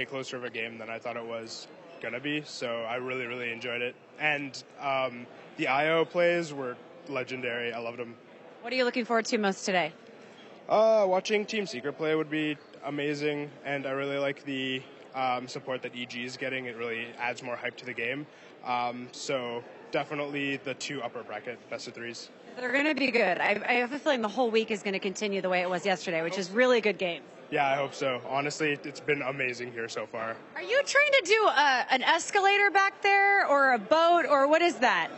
way closer of a game than I thought it was going to be. So I really, really enjoyed it. And the IO plays were legendary. I loved them. What are you looking forward to most today? Watching Team Secret play would be amazing. And I really like the support that EG is getting. It really adds more hype to the game. So definitely the 2 upper bracket best of 3s. They're going to be good. I have a feeling the whole week is going to continue the way it was yesterday, which is really good games. Yeah, I hope so. Honestly, it's been amazing here so far. Are you trying to do an escalator back there or a boat or what is that?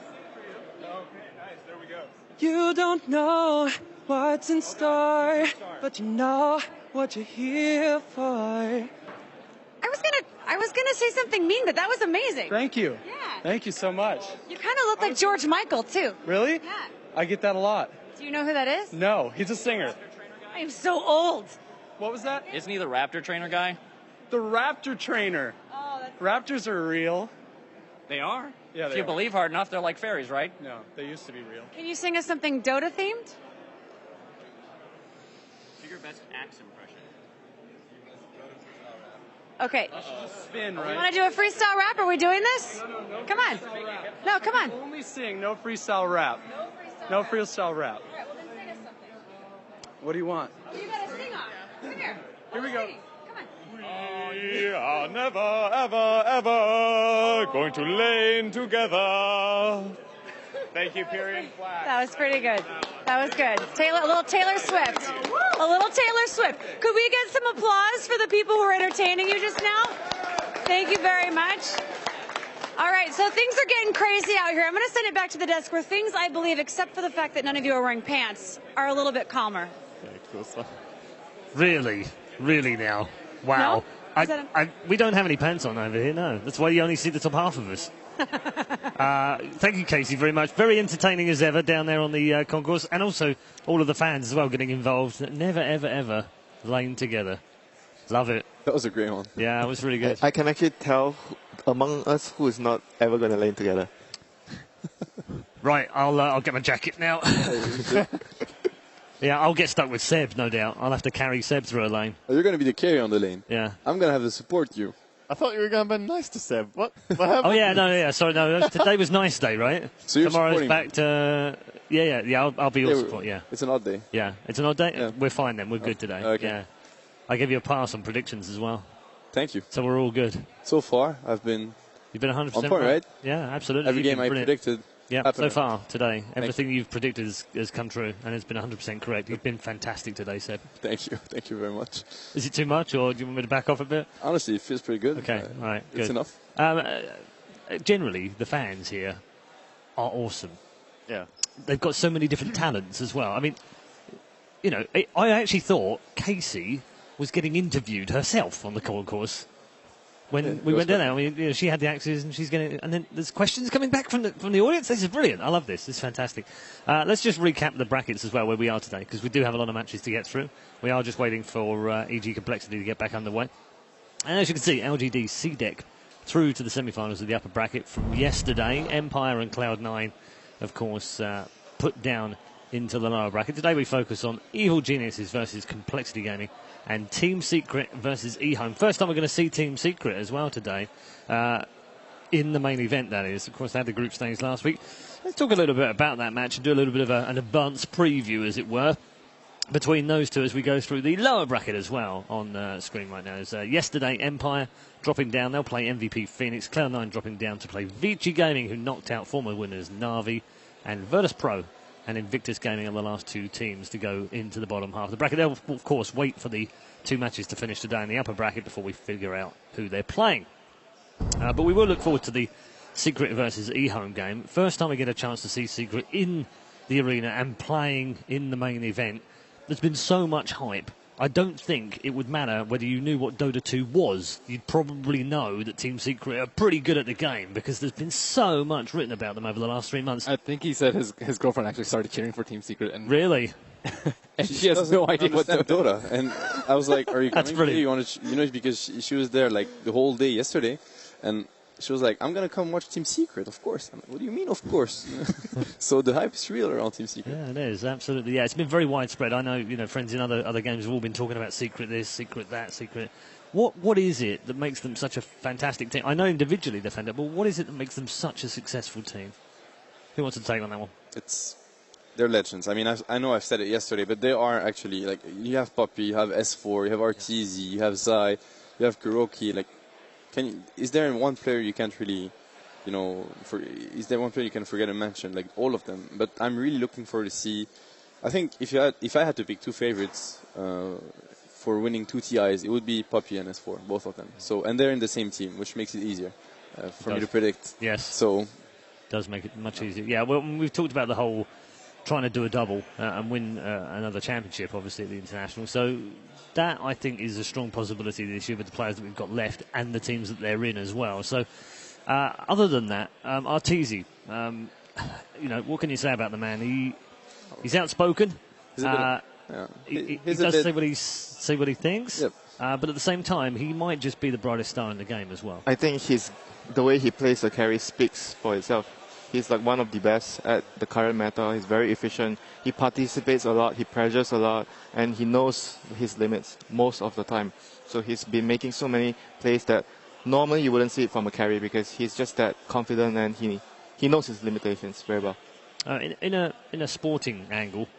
Okay, nice. There we go. You don't know what's in store, but you know what you're here for. I was gonna say something mean, but that was amazing. Thank you. Yeah. Thank you so much. You kind of look like George Michael too. Really? Yeah. I get that a lot. Do you know who that is? No, he's a singer. I am so old. What was that? Isn't he the Raptor trainer guy? The Raptor trainer. Oh, that's... Raptors are real. They are. Yeah, if you believe hard enough, they're like fairies, right? No, they used to be real. Can you sing us something Dota themed? Do your best axe impression. Okay. Spin, right? You want to do a freestyle rap? Are we doing this? No. Come on. No, come on. Only sing, no freestyle rap. No freestyle rap. All right, well then sing us something. What do you want? You got to sing on. Come here. Here we go. Come on. We are never, ever, ever going to lane together. Thank you, Period Flag. That was pretty good. That was good. A little Taylor Swift. A little Taylor Swift. Could we get some applause for the people who were entertaining you just now? Thank you very much. All right, so things are getting crazy out here. I'm going to send it back to the desk where things, I believe, except for the fact that none of you are wearing pants, are a little bit calmer. Really now. Wow. No? We don't have any pants on over here, no. That's why you only see the top half of us. Thank you, Casey, very much. Very entertaining as ever down there on the concourse, and also all of the fans as well getting involved. Never, ever, ever lane together. Love it. That was a great one. Yeah, it was really good. I can actually tell among us who is not ever going to lane together. Right, I'll get my jacket now. Yeah, I'll get stuck with Seb, no doubt. I'll have to carry Seb through a lane. Oh, you're going to be the carry on the lane. Yeah. I'm going to have to support you. I thought you were going to be nice to Seb. What happened? Oh, yeah, sorry, no. Today was nice day, right? So you're Tomorrow's back to... Yeah, I'll be your support, yeah. It's an odd day. Yeah, it's an odd day? Yeah. We're fine then, we're good today. Okay. Yeah. I gave you a pass on predictions as well. Thank you. So we're all good. So far, You've been 100% on point, right? Yeah, absolutely. Every game I predicted. Yeah, so far today, everything you. you've predicted has come true, and it's been 100% correct. You've been fantastic today, Seb. Thank you very much. Is it too much, or do you want me to back off a bit? Honestly, it feels pretty good. Okay, all right, good. It's enough. Generally, the fans here are awesome. Yeah. They've got so many different talents as well. I mean, you know, I actually thought Casey was getting interviewed herself on the concourse. When we went down there, I mean, you know, she had the axes and she's getting, and then there's questions coming back from the audience. This is brilliant. I love this. This is fantastic. Let's just recap the brackets as well where we are today, because we do have a lot of matches to get through. We are just waiting for EG Complexity to get back underway. And as you can see, LGD CDEC through to the semi-finals of the upper bracket from yesterday. Empire and Cloud9, of course, put down into the lower bracket. Today we focus on Evil Geniuses versus Complexity Gaming and Team Secret versus eHome. First time we're going to see Team Secret as well today, in the main event, that is. Of course, they had the group stage last week. Let's talk a little bit about that match and do a little bit of an advanced preview, as it were, between those two as we go through the lower bracket as well on screen right now. As, yesterday, Empire dropping down. They'll play MVP Phoenix. Cloud9 dropping down to play Vici Gaming, who knocked out former winners Na'Vi and Virtus Pro. And Invictus Gaming are the last two teams to go into the bottom half of the bracket. They'll, of course, wait for the two matches to finish today in the upper bracket before we figure out who they're playing. But we will look forward to the Secret versus eHome game. First time we get a chance to see Secret in the arena and playing in the main event. There's been so much hype. I don't think it would matter whether you knew what Dota 2 was. You'd probably know that Team Secret are pretty good at the game because there's been so much written about them over the last 3 months. I think he said his girlfriend actually started cheering for Team Secret. And really? And she has no idea what Dota. And I was like, "Are you coming? That's brilliant. You want to, because she was there like the whole day yesterday, and she was like, I'm going to come watch Team Secret, of course. I'm like, what do you mean, of course? So the hype is real around Team Secret. Yeah, it is, absolutely. Yeah, it's been very widespread. I know, friends in other games have all been talking about Secret this, Secret that, Secret. What is it that makes them such a fantastic team? I know individually they're fantastic, but what is it that makes them such a successful team? Who wants to take on that one? They're legends. I mean, I know I've said it yesterday, but they are actually, like, you have Poppy, you have S4, you have RTZ, you have Zai, you have Kuroki. Like, is there one player you can't really, is there one player you can forget to mention? Like, all of them. But I'm really looking forward to see. I think if I had to pick two favorites for winning 2 TIs, it would be Poppy and S4, both of them. So, and they're in the same team, which makes it easier for me to predict. Yes. So, does make it much easier. Yeah. Well, we've talked about the whole trying to do a double and win another championship, obviously, at the International. So that, I think, is a strong possibility this year with the players that we've got left and the teams that they're in as well. So other than that, Arteezy, what can you say about the man? He's outspoken. He does say what he thinks. Yep. But at the same time, he might just be the brightest star in the game as well. I think the way he plays the carry speaks for itself. He's like one of the best at the current meta. He's very efficient. He participates a lot. He pressures a lot. And he knows his limits most of the time. So he's been making so many plays that normally you wouldn't see it from a carry because he's just that confident and he knows his limitations very well. In a sporting angle,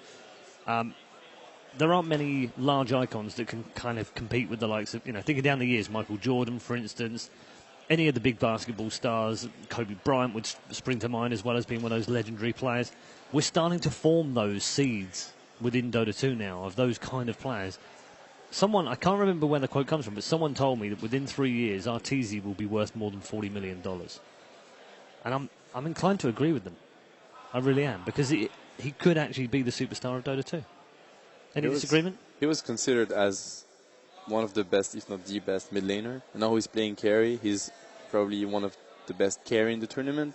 there aren't many large icons that can kind of compete with the likes of, thinking down the years, Michael Jordan, for instance, any of the big basketball stars, Kobe Bryant would spring to mind as well as being one of those legendary players. We're starting to form those seeds within Dota 2 now of those kind of players. I can't remember where the quote comes from, but someone told me that within 3 years, Arteezy will be worth more than $40 million. And I'm inclined to agree with them. I really am, because he could actually be the superstar of Dota 2. Any disagreement? He was considered as one of the best, if not the best, mid laner. And now he's playing carry. He's probably one of the best carry in the tournament.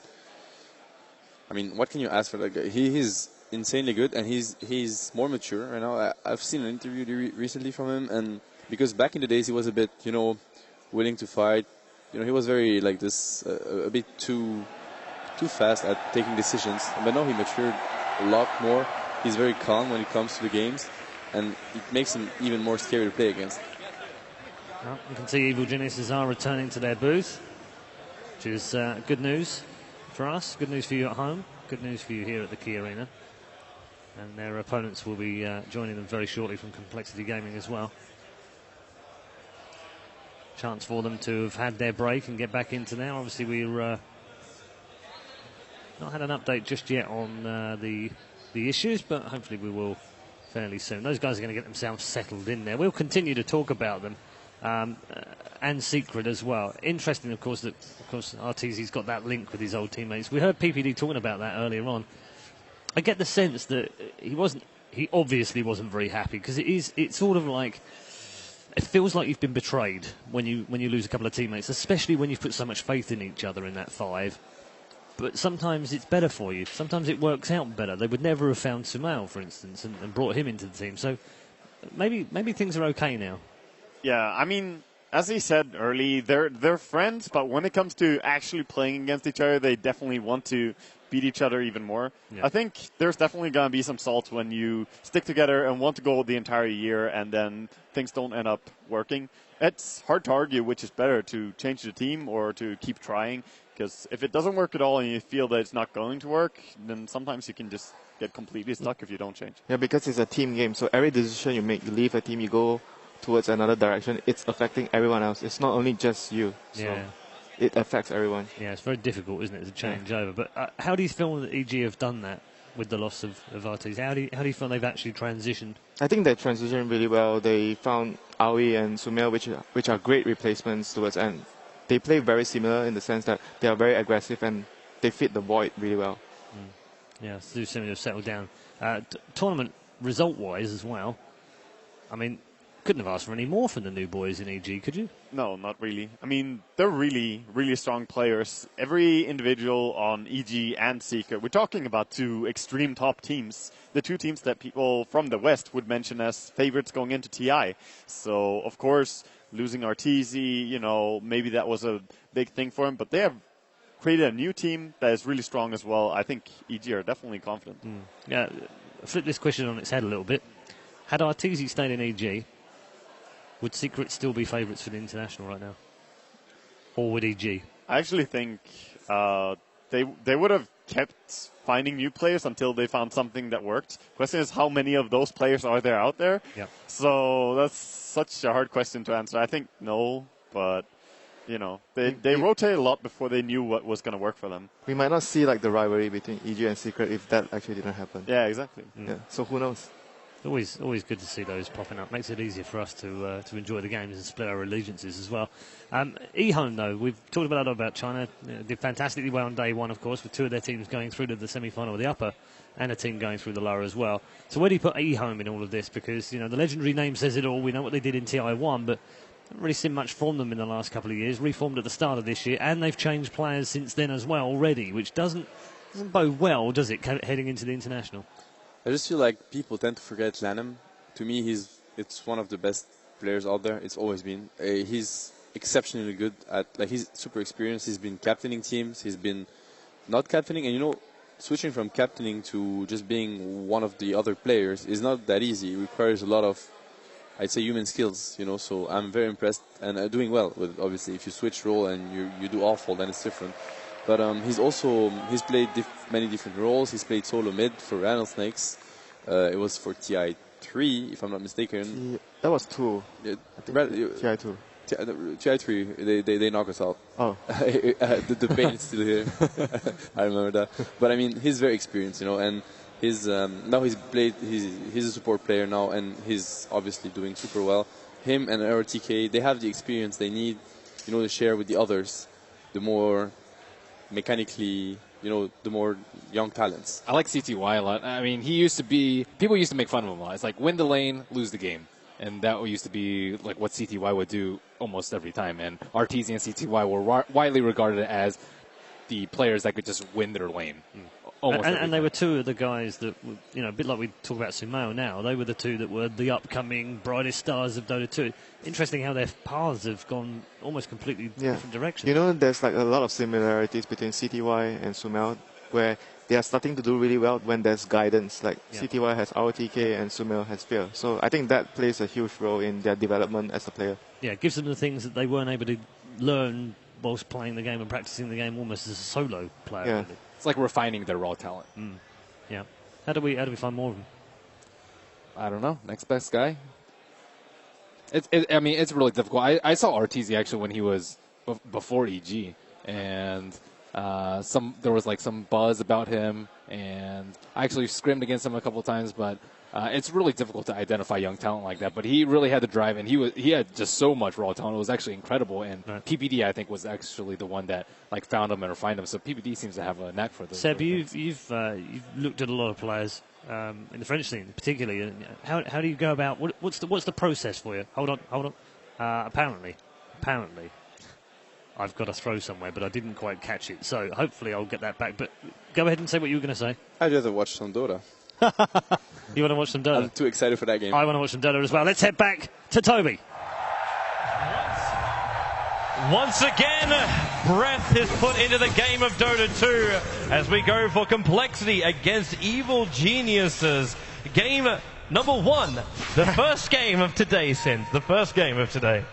I mean, what can you ask for that guy? He is insanely good, and he's more mature right now. I've seen an interview recently from him, and because back in the days he was a bit, willing to fight. He was very like this, a bit too fast at taking decisions. But now he matured a lot more. He's very calm when it comes to the games, and it makes him even more scary to play against. Well, you can see Evil Geniuses are returning to their booth, which is good news for us, good news for you at home, good news for you here at the Key Arena. And their opponents will be joining them very shortly from Complexity Gaming as well. Chance for them to have had their break and get back into now. Obviously, we're not had an update just yet on the issues, but hopefully we will fairly soon. Those guys are going to get themselves settled in there. We'll continue to talk about them. And Secret as well. Interesting, of course, that Arteezy's got that link with his old teammates. We heard PPD talking about that earlier on. I get the sense that he obviously wasn't very happy, because it's sort of like, it feels like you've been betrayed when you lose a couple of teammates, especially when you've put so much faith in each other in that 5. But sometimes it's better for you. Sometimes it works out better. They would never have found Sumail, for instance, and brought him into the team. So maybe things are okay now. Yeah, I mean, as he said early, they're friends, but when it comes to actually playing against each other, they definitely want to beat each other even more. Yeah. I think there's definitely going to be some salt when you stick together and want to go the entire year and then things don't end up working. It's hard to argue which is better, to change the team or to keep trying, because if it doesn't work at all and you feel that it's not going to work, then sometimes you can just get completely stuck if you don't change. Yeah, because it's a team game, so every decision you make, you leave a team, you go towards another direction, it's affecting everyone else. It's not only just you. So yeah. It affects everyone. Yeah, it's very difficult, isn't it, to change over. But how do you feel that EG have done that with the loss of Arteezy? How do you feel they've actually transitioned? I think they transitioned really well. They found Aoi and Sumail, which are great replacements towards end. They play very similar in the sense that they are very aggressive and they fit the void really well. Yeah, do seem to have settled down. Tournament result-wise as well, I mean, couldn't have asked for any more from the new boys in EG, could you? No, not really. I mean, they're really, really strong players. Every individual on EG and Seeker, we're talking about 2 extreme top teams. The 2 teams that people from the West would mention as favorites going into TI. So, of course, losing Arteezy, maybe that was a big thing for him. But they have created a new team that is really strong as well. I think EG are definitely confident. Yeah, flip this question on its head a little bit. Had Arteezy stayed in EG, would Secret still be favourites for the international right now? Or would EG? I actually think they would have kept finding new players until they found something that worked. Question is, how many of those players are there out there? Yep. So that's such a hard question to answer. I think no, but you know, they rotated a lot before they knew what was going to work for them. We might not see like the rivalry between EG and Secret if that actually didn't happen. Yeah, exactly. Yeah. So who knows? Always good to see those popping up. Makes it easier for us to enjoy the games and split our allegiances as well. E-Home, though, we've talked a lot about China. Did fantastically well on day one, of course, with two of their teams going through to the semi-final of the upper and a team going through the lower as well. So where do you put E-Home in all of this? Because, you know, the legendary name says it all. We know what they did in TI1, but haven't really seen much from them in the last couple of years. Reformed at the start of this year, and they've changed players since then as well already, which doesn't bode well, does it, heading into the international? I just feel like people tend to forget Lanham. To me, it's one of the best players out there. It's always been. He's exceptionally good at, like, he's super experienced. He's been captaining teams. He's been not captaining, and you know, switching from captaining to just being one of the other players is not that easy. It requires a lot of, I'd say, human skills. You know, so I'm very impressed and doing well with. Obviously, if you switch role and you do awful, then it's different. But he's played many different roles. He's played solo mid for Rattlesnakes. It was for TI3, if I'm not mistaken. That was 2. TI2. TI3, they knock us out. Oh. the pain is still here. I remember that. But I mean, he's very experienced, you know, and now he's a support player now, and he's obviously doing super well. Him and RTK, they have the experience they need, you know, to share with the others. The more mechanically, you know, the more young talents. I like CTY a lot. I mean, people used to make fun of him a lot. It's like, win the lane, lose the game. And that used to be like what CTY would do almost every time. And RTZ and CTY were widely regarded as the players that could just win their lane. And they were two of the guys that, you know, a bit like we talk about Sumail now, they were the two that were the upcoming brightest stars of Dota 2. Interesting how their paths have gone almost completely different directions. You know, there's like a lot of similarities between CTY and Sumail, where they are starting to do really well when there's guidance. Like CTY has RTK and Sumail has Fear. So I think that plays a huge role in their development as a player. Yeah, it gives them the things that they weren't able to learn whilst playing the game and practicing the game almost as a solo player. Yeah. Really. It's like refining their raw talent. Yeah. How do we find more of them? I don't know. Next best guy. I mean, it's really difficult. I saw RTZ actually when he was before EG, and there was like some buzz about him, and I actually scrimmed against him a couple of times, but it's really difficult to identify young talent like that. But he really had the drive, and he had just so much raw talent. It was actually incredible, and PPD I think was actually the one that like found him and refined him. So PPD seems to have a knack for this. Seb, you've looked at a lot of players in the French scene, particularly. How do you go about what's the process for you? Hold on. Apparently, I've got a throw somewhere, but I didn't quite catch it. So hopefully I'll get that back. But go ahead and say what you were going to say. I'd rather watch some Dota. You want to watch some Dota? I'm too excited for that game. I want to watch some Dota as well. Let's head back to Toby. Once again, breath is put into the game of Dota 2 as we go for complexity against evil geniuses. Game number 1, the first game of today, Sin. The first game of today.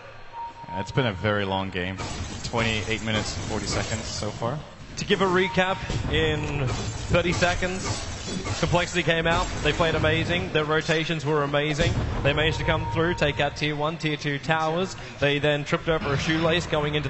It's been a very long game. 28 minutes and 40 seconds so far. To give a recap in 30 seconds, Complexity came out, they played amazing, their rotations were amazing, they managed to come through, take out Tier 1, Tier 2 towers, they then tripped over a shoelace going into the